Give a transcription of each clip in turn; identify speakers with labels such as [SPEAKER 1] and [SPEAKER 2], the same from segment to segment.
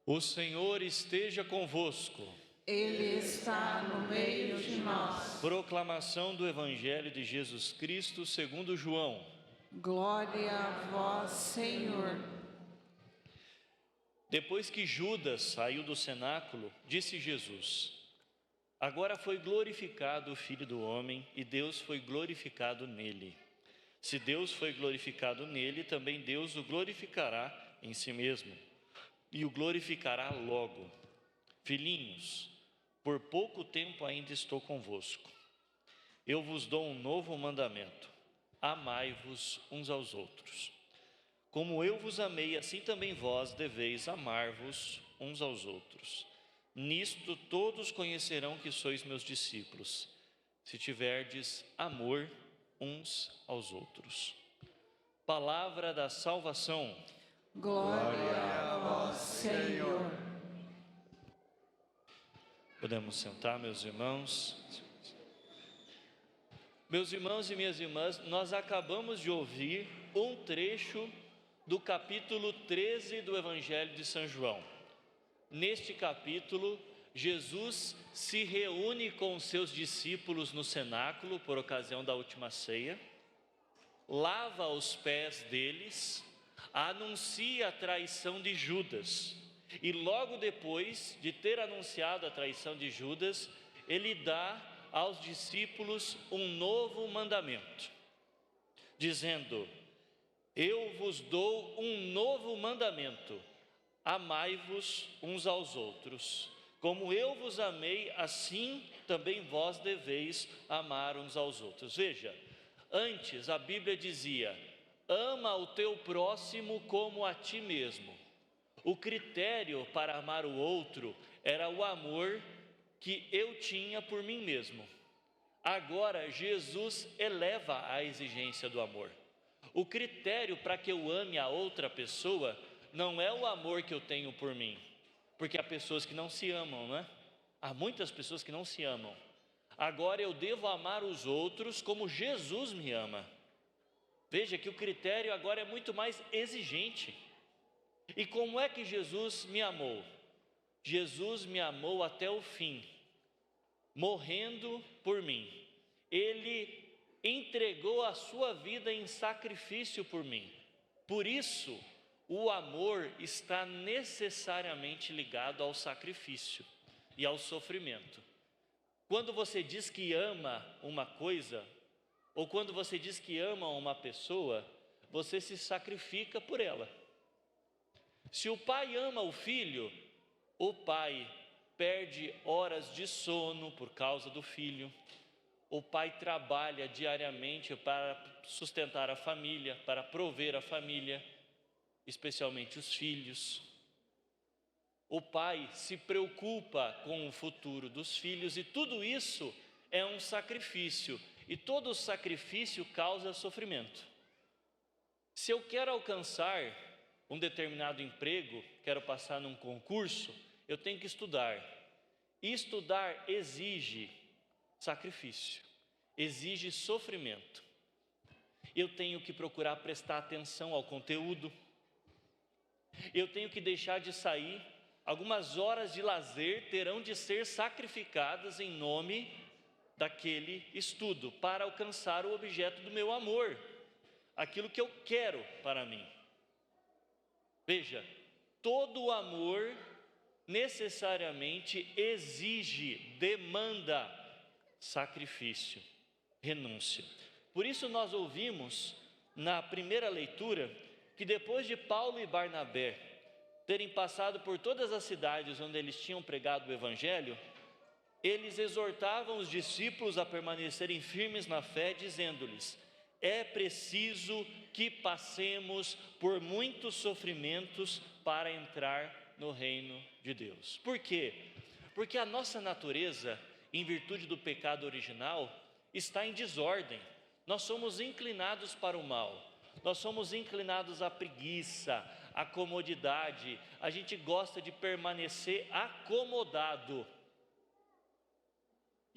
[SPEAKER 1] O Senhor esteja convosco.
[SPEAKER 2] Ele está no meio de nós.
[SPEAKER 1] Proclamação do Evangelho de Jesus Cristo segundo João.
[SPEAKER 2] Glória a vós, Senhor.
[SPEAKER 1] Depois que Judas saiu do cenáculo, disse Jesus: Agora foi glorificado o Filho do Homem e Deus foi glorificado nele. Se Deus foi glorificado nele, também Deus o glorificará em si mesmo. E o glorificará logo. Filhinhos, por pouco tempo ainda estou convosco. Eu vos dou um novo mandamento: amai-vos uns aos outros. Como eu vos amei, assim também vós deveis amar-vos uns aos outros. Nisto todos conhecerão que sois meus discípulos, se tiverdes amor uns aos outros. Palavra da salvação.
[SPEAKER 2] Glória a vós, Senhor.
[SPEAKER 1] Podemos sentar, meus irmãos. Meus irmãos e minhas irmãs, nós acabamos de ouvir um trecho do capítulo 13 do Evangelho de São João. Neste capítulo, Jesus se reúne com os seus discípulos no cenáculo por ocasião da última ceia, lava os pés deles, anuncia a traição de Judas e logo depois de ter anunciado a traição de Judas, ele dá aos discípulos um novo mandamento, dizendo: Eu vos dou um novo mandamento, amai-vos uns aos outros. Como eu vos amei, assim também vós deveis amar uns aos outros. Veja, antes a Bíblia dizia: ama o teu próximo como a ti mesmo. O critério para amar o outro era o amor que eu tinha por mim mesmo. Agora Jesus eleva a exigência do amor. O critério para que eu ame a outra pessoa não é o amor que eu tenho por mim, porque há pessoas que não se amam, não é? Há muitas pessoas que não se amam. Agora eu devo amar os outros como Jesus me ama. Veja que o critério agora é muito mais exigente. E como é que Jesus me amou? Jesus me amou até o fim, morrendo por mim. Ele entregou a sua vida em sacrifício por mim. Por isso, o amor está necessariamente ligado ao sacrifício e ao sofrimento. Quando você diz que ama uma coisa, ou quando você diz que ama uma pessoa, você se sacrifica por ela. Se o pai ama o filho, o pai perde horas de sono por causa do filho. O pai trabalha diariamente para sustentar a família, para prover a família, especialmente os filhos. O pai se preocupa com o futuro dos filhos e tudo isso é um sacrifício. E todo sacrifício causa sofrimento. Se eu quero alcançar um determinado emprego, quero passar num concurso, eu tenho que estudar. E estudar exige sacrifício, exige sofrimento. Eu tenho que procurar prestar atenção ao conteúdo. Eu tenho que deixar de sair. Algumas horas de lazer terão de ser sacrificadas em nome daquele estudo, para alcançar o objeto do meu amor, aquilo que eu quero para mim. Veja, todo amor necessariamente exige, demanda sacrifício, renúncia. Por isso nós ouvimos na primeira leitura que depois de Paulo e Barnabé terem passado por todas as cidades onde eles tinham pregado o Evangelho, eles exortavam os discípulos a permanecerem firmes na fé, dizendo-lhes: é preciso que passemos por muitos sofrimentos para entrar no reino de Deus. Por quê? Porque a nossa natureza, em virtude do pecado original, está em desordem. Nós somos inclinados para o mal, nós somos inclinados à preguiça, à comodidade, a gente gosta de permanecer acomodado.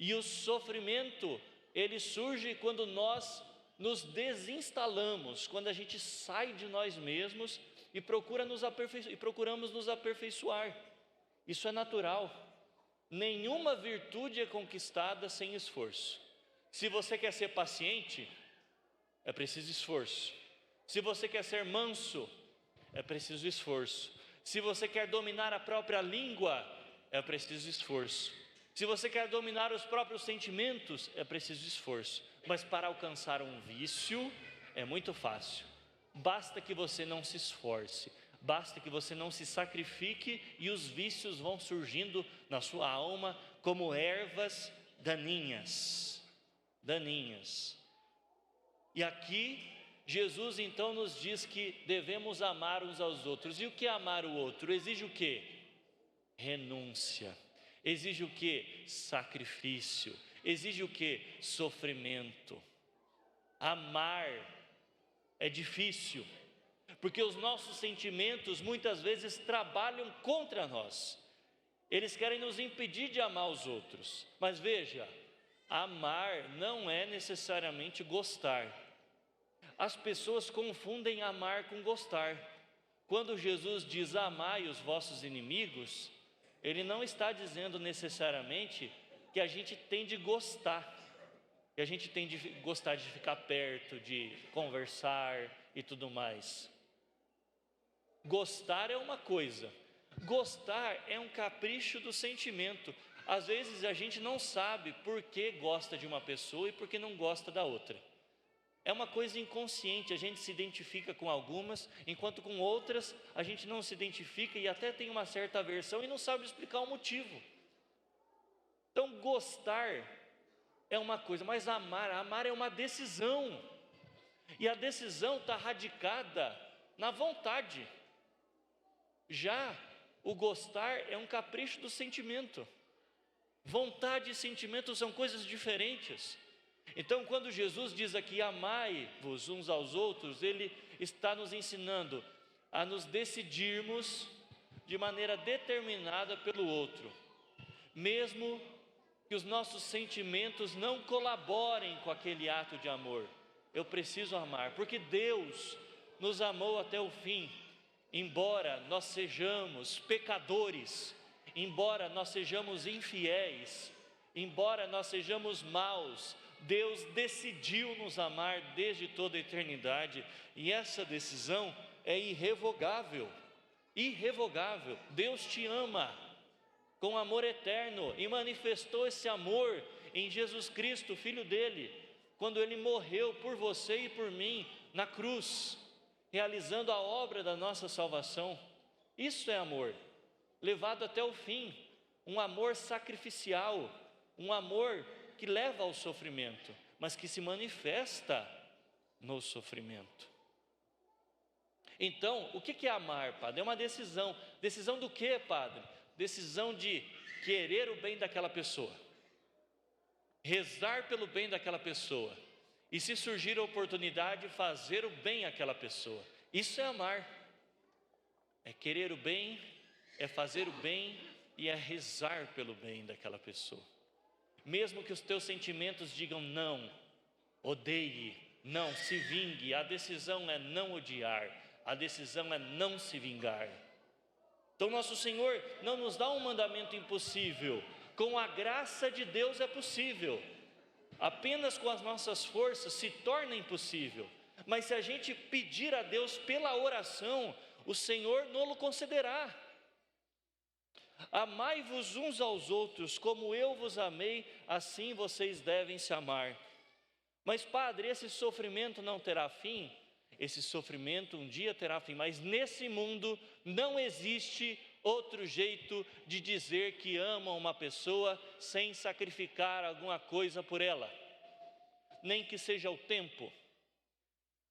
[SPEAKER 1] E o sofrimento, ele surge quando nós nos desinstalamos, quando a gente sai de nós mesmos e procuramos nos aperfeiçoar. Isso é natural. Nenhuma virtude é conquistada sem esforço. Se você quer ser paciente, é preciso esforço. Se você quer ser manso, é preciso esforço. Se você quer dominar a própria língua, é preciso esforço. Se você quer dominar os próprios sentimentos, é preciso esforço. Mas para alcançar um vício, é muito fácil. Basta que você não se esforce, basta que você não se sacrifique e os vícios vão surgindo na sua alma como ervas daninhas. E aqui, Jesus então nos diz que devemos amar uns aos outros. E o que é amar o outro? Exige o quê? Renúncia. Exige o quê? Sacrifício. Exige o quê? Sofrimento. Amar é difícil, porque os nossos sentimentos muitas vezes trabalham contra nós. Eles querem nos impedir de amar os outros. Mas veja, amar não é necessariamente gostar. As pessoas confundem amar com gostar. Quando Jesus diz amai os vossos inimigos, Ele não está dizendo necessariamente que a gente tem de gostar, que a gente tem de gostar de ficar perto, de conversar e tudo mais. Gostar é uma coisa, gostar é um capricho do sentimento. Às vezes a gente não sabe por que gosta de uma pessoa e por que não gosta da outra. É uma coisa inconsciente, a gente se identifica com algumas, enquanto com outras a gente não se identifica e até tem uma certa aversão e não sabe explicar o motivo. Então gostar é uma coisa, mas amar é uma decisão. E a decisão está radicada na vontade. Já o gostar é um capricho do sentimento. Vontade e sentimento são coisas diferentes. Então, quando Jesus diz aqui, amai-vos uns aos outros, Ele está nos ensinando a nos decidirmos de maneira determinada pelo outro, mesmo que os nossos sentimentos não colaborem com aquele ato de amor. Eu preciso amar, porque Deus nos amou até o fim, embora nós sejamos pecadores, embora nós sejamos infiéis, embora nós sejamos maus, Deus decidiu nos amar desde toda a eternidade, e essa decisão é irrevogável. Deus te ama com amor eterno e manifestou esse amor em Jesus Cristo, Filho dele, quando Ele morreu por você e por mim na cruz, realizando a obra da nossa salvação. Isso é amor, levado até o fim, um amor sacrificial, um amor que leva ao sofrimento, mas que se manifesta no sofrimento. Então, o que é amar, Padre? É uma decisão. Decisão do que, Padre? Decisão de querer o bem daquela pessoa, rezar pelo bem daquela pessoa, e se surgir a oportunidade, fazer o bem àquela pessoa. Isso é amar. É querer o bem, é fazer o bem e é rezar pelo bem daquela pessoa. Mesmo que os teus sentimentos digam não, odeie, não, se vingue, a decisão é não odiar, a decisão é não se vingar. Então nosso Senhor não nos dá um mandamento impossível, com a graça de Deus é possível, apenas com as nossas forças se torna impossível, mas se a gente pedir a Deus pela oração, o Senhor nos concederá. Amai-vos uns aos outros, como eu vos amei, assim vocês devem se amar. Mas, Padre, esse sofrimento não terá fim? Esse sofrimento um dia terá fim, mas nesse mundo não existe outro jeito de dizer que ama uma pessoa sem sacrificar alguma coisa por ela, nem que seja o tempo.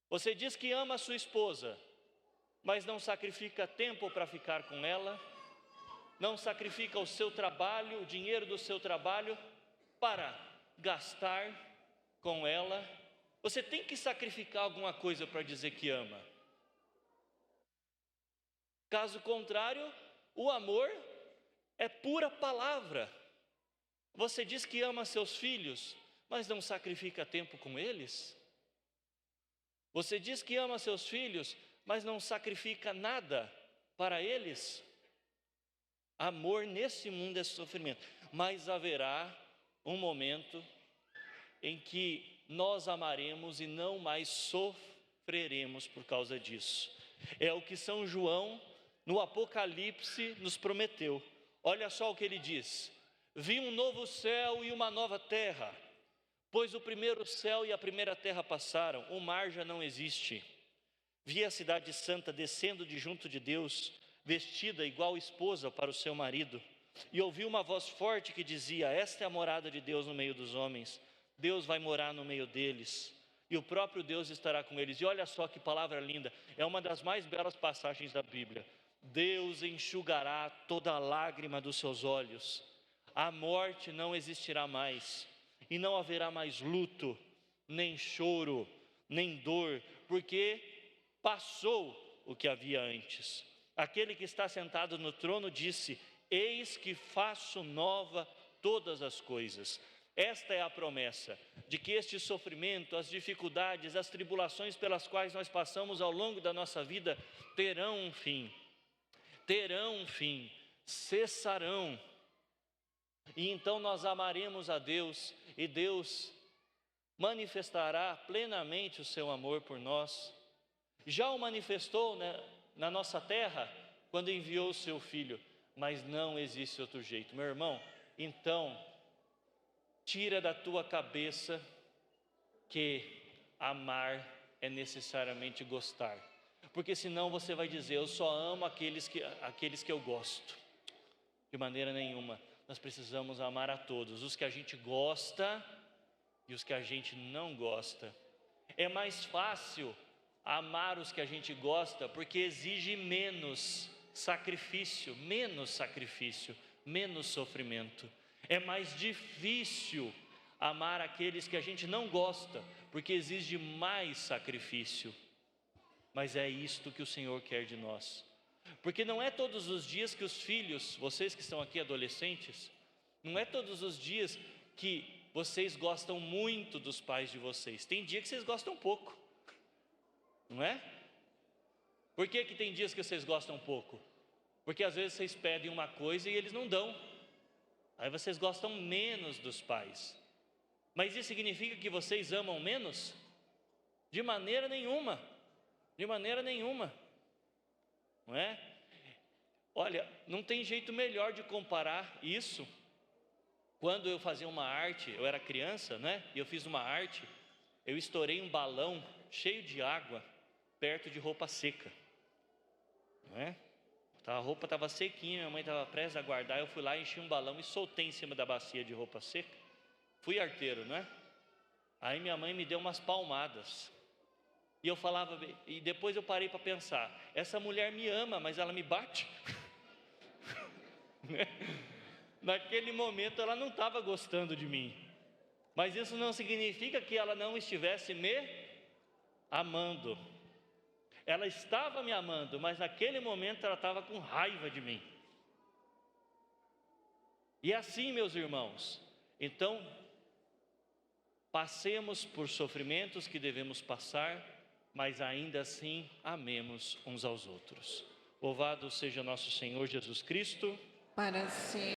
[SPEAKER 1] Você diz que ama a sua esposa, mas não sacrifica tempo para ficar com ela, não sacrifica o seu trabalho, o dinheiro do seu trabalho para gastar com ela. Você tem que sacrificar alguma coisa para dizer que ama. Caso contrário, o amor é pura palavra. Você diz que ama seus filhos, mas não sacrifica tempo com eles? Você diz que ama seus filhos, mas não sacrifica nada para eles. Amor nesse mundo é sofrimento, mas haverá um momento em que nós amaremos e não mais sofreremos por causa disso. É o que São João, no Apocalipse, nos prometeu. Olha só o que ele diz: vi um novo céu e uma nova terra, pois o primeiro céu e a primeira terra passaram, o mar já não existe. Vi a cidade santa descendo de junto de Deus, vestida igual esposa para o seu marido. E ouvi uma voz forte que dizia: esta é a morada de Deus no meio dos homens. Deus vai morar no meio deles, e o próprio Deus estará com eles. E olha só que palavra linda, é uma das mais belas passagens da Bíblia. Deus enxugará toda a lágrima dos seus olhos, a morte não existirá mais, e não haverá mais luto, nem choro, nem dor, porque passou o que havia antes. Aquele que está sentado no trono disse: eis que faço nova todas as coisas. Esta é a promessa de que este sofrimento, as dificuldades, as tribulações pelas quais nós passamos ao longo da nossa vida terão um fim, cessarão. E então nós amaremos a Deus e Deus manifestará plenamente o seu amor por nós. Já o manifestou, né, na nossa terra, quando enviou o seu Filho, mas não existe outro jeito. Meu irmão, então, tira da tua cabeça que amar é necessariamente gostar, porque senão você vai dizer: eu só amo aqueles que eu gosto. De maneira nenhuma, nós precisamos amar a todos, os que a gente gosta e os que a gente não gosta. É mais fácil amar os que a gente gosta, porque exige menos sacrifício, menos sofrimento. É mais difícil amar aqueles que a gente não gosta, porque exige mais sacrifício. Mas é isto que o Senhor quer de nós, porque não é todos os dias que os filhos, vocês que estão aqui adolescentes, não é todos os dias que vocês gostam muito dos pais de vocês. Tem dia que vocês gostam pouco, não é? Por que tem dias que vocês gostam pouco? Porque às vezes vocês pedem uma coisa e eles não dão, aí vocês gostam menos dos pais. Mas isso significa que vocês amam menos? De maneira nenhuma, não é? Olha, não tem jeito melhor de comparar isso. Quando eu fazia uma arte, eu era criança, né? E eu fiz uma arte, eu estourei um balão cheio de água perto de roupa seca, não é? A roupa estava sequinha, minha mãe estava prestes a guardar, eu fui lá, enchi um balão e soltei em cima da bacia de roupa seca. Fui arteiro, não é? Aí minha mãe me deu umas palmadas. E eu falava, e depois eu parei para pensar: essa mulher me ama, mas ela me bate? Naquele momento ela não estava gostando de mim, mas isso não significa que ela não estivesse me amando. Ela estava me amando, mas naquele momento ela estava com raiva de mim. E assim, meus irmãos, então, passemos por sofrimentos que devemos passar, mas ainda assim amemos uns aos outros. Louvado seja nosso Senhor Jesus Cristo.
[SPEAKER 2] Para sempre.